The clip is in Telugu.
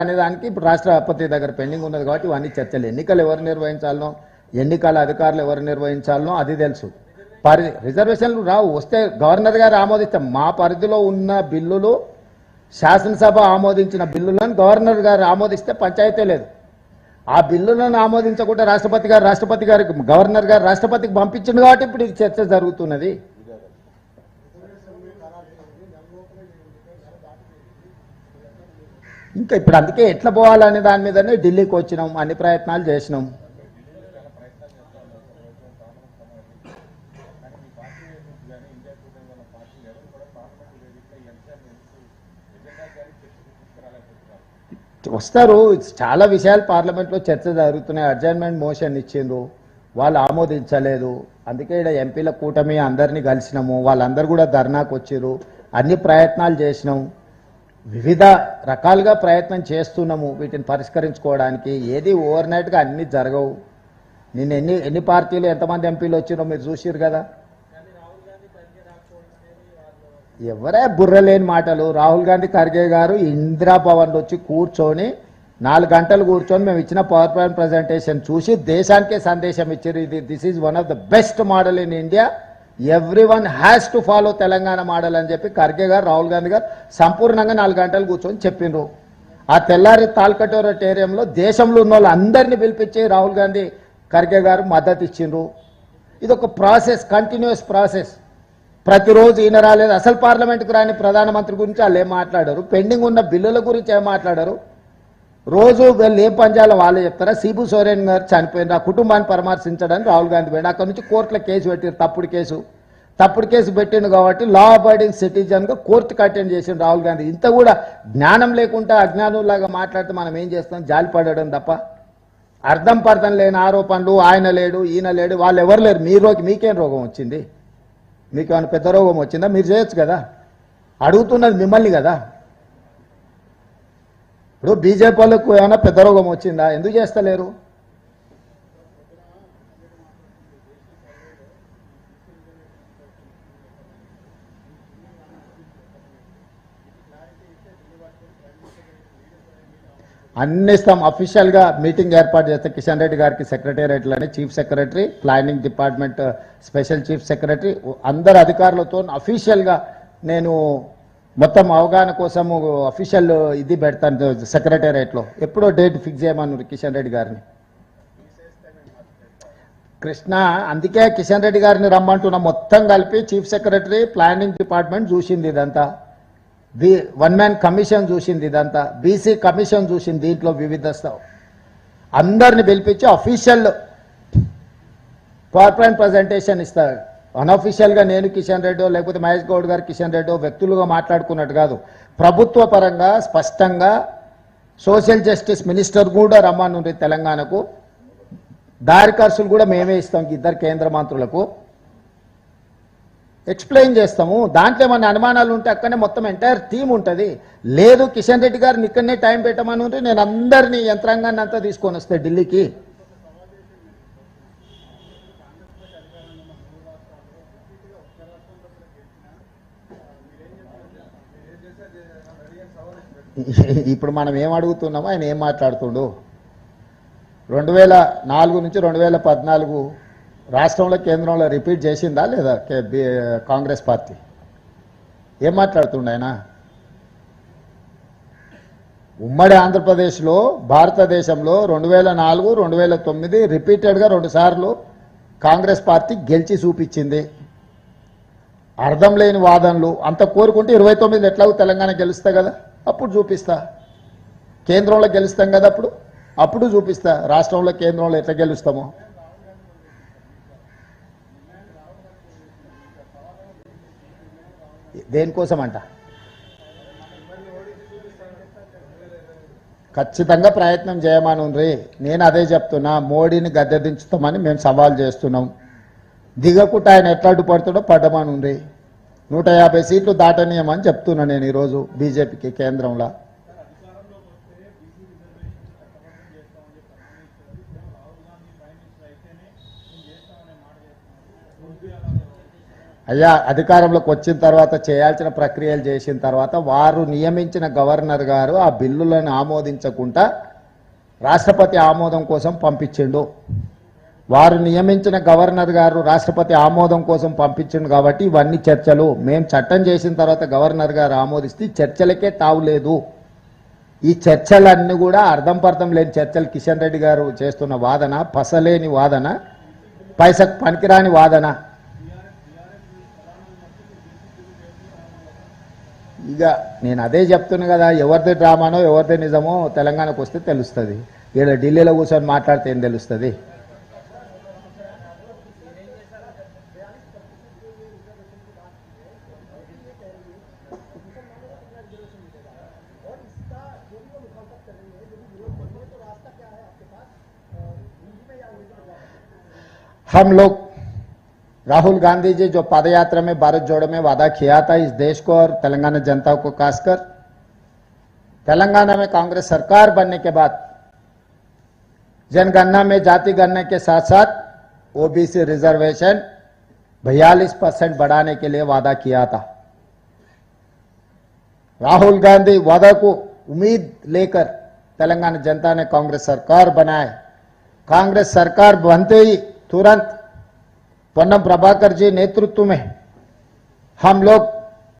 అనే దానికి ఇప్పుడు రాష్ట్రపతి దగ్గర పెండింగ్ ఉన్నది కాబట్టి ఇవన్నీ చర్చలు. ఎన్నికలు ఎవరు నిర్వహించాలనో, ఎన్నికల అధికారులు ఎవరు నిర్వహించాలనో అది తెలుసు. రిజర్వేషన్లు రావు, వస్తే గవర్నర్ గారు ఆమోదిస్తాం. మా పరిధిలో ఉన్న బిల్లులు, శాసనసభ ఆమోదించిన బిల్లులను గవర్నర్ గారు ఆమోదిస్తే పంచాయతీ లేదు. ఆ బిల్లులను ఆమోదించకుండా రాష్ట్రపతి గారికి గవర్నర్ గారు రాష్ట్రపతికి పంపించింది కాబట్టి ఇప్పుడు ఇది చర్చ జరుగుతున్నది. ఇంకా ఇప్పుడు అందుకే ఎట్లా పోవాలనే దాని మీదనే ఢిల్లీకి వచ్చినాం, అన్ని ప్రయత్నాలు చేసినాం. వస్తారు, చాలా విషయాలు పార్లమెంట్లో చర్చ జరుగుతున్నాయి. అడ్జర్న్మెంట్ మోషన్ ఇచ్చిండ్రు, వాళ్ళు ఆమోదించలేదు. అందుకే ఇక్కడ ఎంపీల కూటమి అందరినీ కలిసినాము, వాళ్ళందరూ కూడా ధర్నాకు వచ్చిర్రు. అన్ని ప్రయత్నాలు చేసినాం, వివిధ రకాలుగా ప్రయత్నం చేస్తున్నాము వీటిని పరిష్కరించుకోవడానికి. ఏది ఓవర్ నైట్గా అన్నీ జరగవు. నిన్న ఎన్ని పార్టీలు ఎంతమంది ఎంపీలు వచ్చినో మీరు చూసిరు కదా. ఎవరే బుర్రలేని మాటలు. రాహుల్ గాంధీ, ఖర్గే గారు ఇందిరాభవన్లో వచ్చి కూర్చొని 4 గంటలు కూర్చొని మేము ఇచ్చిన పవర్ పాయింట్ ప్రజెంటేషన్ చూసి దేశానికే సందేశం ఇచ్చారు. This is one of the best model in India, everyone has to follow Telangana model అని చెప్పి ఖర్గే గారు, రాహుల్ గాంధీ గారు సంపూర్ణంగా 4 గంటలు కూర్చొని చెప్పిండ్రు. ఆ తెల్లారి తాల్కటోరటేరియంలో దేశంలో ఉన్న వాళ్ళు అందరినీ పిలిపించి రాహుల్ గాంధీ, ఖర్గే గారు మద్దతు ఇచ్చిండ్రు. ఇది ఒక ప్రాసెస్, కంటిన్యూస్ ప్రాసెస్. ప్రతిరోజు ఈయన రాలేదు, అసలు పార్లమెంట్కి రాని ప్రధానమంత్రి గురించి వాళ్ళు ఏం మాట్లాడారు, పెండింగ్ ఉన్న బిల్లుల గురించి ఏం మాట్లాడారు. రోజు వీళ్ళు ఏం పంచాలో వాళ్ళే చెప్తారా. సిబు సోరెన్ గారు చనిపోయిన ఆ కుటుంబాన్ని పరామర్శించడానికి రాహుల్ గాంధీ పోయిన, అక్కడ నుంచి కోర్టులో కేసు పెట్టారు. తప్పుడు కేసు పెట్టిండు కాబట్టి లా అబైడింగ్ సిటిజన్గా కోర్టుకు అటెండ్ చేసిండు రాహుల్ గాంధీ. ఇంత కూడా జ్ఞానం లేకుండా అజ్ఞానంలాగా మాట్లాడితే మనం ఏం చేస్తాం, జాలిపడడం తప్ప. అర్థం పర్థం లేని ఆరోపణలు, ఆయన లేడు ఈయన లేడు, వాళ్ళు ఎవరు లేరు. మీకేం రోగం వచ్చింది, మీకేమైనా పెద్ద రోగం వచ్చిందా, మీరు చేయొచ్చు కదా. అడుగుతున్నది మిమ్మల్ని కదా. ఇప్పుడు బీజేపీ వాళ్ళకు ఏమైనా పెద్ద రోగం వచ్చిందా, ఎందుకు చేస్తలేరు. అన్ని ఇస్తాం. అఫీషియల్గా మీటింగ్ ఏర్పాటు చేస్తే కిషన్ రెడ్డి గారికి సెక్రటేరియట్లని, chief secretary, planning department special chief secretary, అందరు అధికారులతో అఫీషియల్గా నేను మొత్తం అవగాహన కోసము అఫీషియల్ ఇది పెడతాను సెక్రటేరియట్లో. ఎప్పుడో డేట్ ఫిక్స్ చేయమన్నారు కిషన్ రెడ్డి గారిని. కృష్ణ, అందుకే కిషన్ రెడ్డి గారిని రమ్మంటున్నా. మొత్తం కలిపి చీఫ్ సెక్రటరీ, ప్లానింగ్ డిపార్ట్మెంట్ చూసింది ఇదంతా. వన్ మ్యాన్ కమిషన్ చూసింది ఇదంతా. బీసీ కమిషన్ చూసింది. దీంట్లో వివిధ అందరిని పిలిపించి అఫీషియల్ పవర్ పాయింట్ ప్రజెంటేషన్ ఇస్తారు. అన్అఫీషియల్గా నేను కిషన్ రెడ్డో లేకపోతే మహేష్ గౌడ్ గారు కిషన్ రెడ్డో వ్యక్తులుగా మాట్లాడుకున్నట్టు కాదు. ప్రభుత్వ పరంగా స్పష్టంగా సోషల్ జస్టిస్ మినిస్టర్ కూడా రమ్మనుంది తెలంగాణకు. దారి ఖర్చులు కూడా మేమే ఇస్తాం ఇద్దరు కేంద్ర మంత్రులకు. ఎక్స్ప్లెయిన్ చేస్తాము. దాంట్లో ఏమన్నా అనుమానాలు ఉంటే అక్కడనే మొత్తం ఎంటైర్ టీమ్ ఉంటుంది. లేదు కిషన్ రెడ్డి గారిని ఇక్కడనే టైం పెట్టమని ఉంటే నేను అందరినీ యంత్రాంగాన్ని అంతా తీసుకొని వస్తే ఢిల్లీకి. ఇప్పుడు మనం ఏం అడుగుతున్నామో ఆయన ఏం మాట్లాడుతుండు. 2004 నుంచి 2014 రాష్ట్రంలో కేంద్రంలో రిపీట్ చేసిందా లేదా కాంగ్రెస్ పార్టీ? ఏం మాట్లాడుతుండ ఆయన? ఉమ్మడి ఆంధ్రప్రదేశ్లో భారతదేశంలో 2004, 2009 రిపీటెడ్గా 2 సార్లు కాంగ్రెస్ పార్టీ గెలిచి చూపించింది. అర్థం లేని వాదనలు అంత కోరుకుంటే 29 ఎట్లాగో తెలంగాణ గెలుస్తా కదా, అప్పుడు చూపిస్తా. కేంద్రంలో గెలుస్తాం కదా అప్పుడు చూపిస్తా రాష్ట్రంలో కేంద్రంలో ఎట్లా గెలుస్తామో. దేనికోసం అంట? ఖచ్చితంగా ప్రయత్నం చేయమని నేను అదే చెప్తున్నా. మోడీని గద్దె దించుతామని మేము సవాల్ చేస్తున్నాం. దిగకుండా ఆయన ఎట్లా అడ్డుపడుతుండో పడ్డమని 150 సీట్లు దాటనీయమని చెప్తున్నా నేను ఈరోజు బీజేపీకి కేంద్రంలో. అయ్యా అధికారంలోకి వచ్చిన తర్వాత చేయాల్సిన ప్రక్రియలు చేసిన తర్వాత వారు నియమించిన గవర్నర్ గారు ఆ బిల్లులను ఆమోదించకుండా రాష్ట్రపతి ఆమోదం కోసం పంపించిండు. వారు నియమించిన గవర్నర్ గారు రాష్ట్రపతి ఆమోదం కోసం పంపించిండు కాబట్టి ఇవన్నీ చర్చలు. మేము చట్టం చేసిన తర్వాత గవర్నర్ గారు ఆమోదిస్తే చర్చలకే తావులేదు. ఈ చర్చలన్నీ కూడా అర్థం పర్థం లేని చర్చలు. కిషన్ రెడ్డి గారు చేస్తున్న వాదన పసలేని వాదన, పైసకు పనికిరాని వాదన. ఇక నేను అదే చెప్తున్నా కదా, ఎవరిది డ్రామానో ఎవరిది నిజమో తెలంగాణకు వస్తే తెలుస్తుంది. ఇక్కడ ఢిల్లీలో కూర్చొని మాట్లాడితే ఏం తెలుస్తుంది? हम लोग राहुल गांधी जी जो पदयात्रा में भारत जोड़ो में वादा किया था इस देश को और तेलंगाना जनता को खासकर, तेलंगाना में कांग्रेस सरकार बनने के बाद जनगणना में जाति गणना के साथ साथ ओबीसी रिजर्वेशन 42% बढ़ाने के लिए वादा किया था। राहुल गांधी वादा को उम्मीद लेकर तेलंगाना जनता ने कांग्रेस सरकार बनाए। कांग्रेस सरकार बनते ही तुरंत पोन्नम प्रभाकर जी नेतृत्व में हम लोग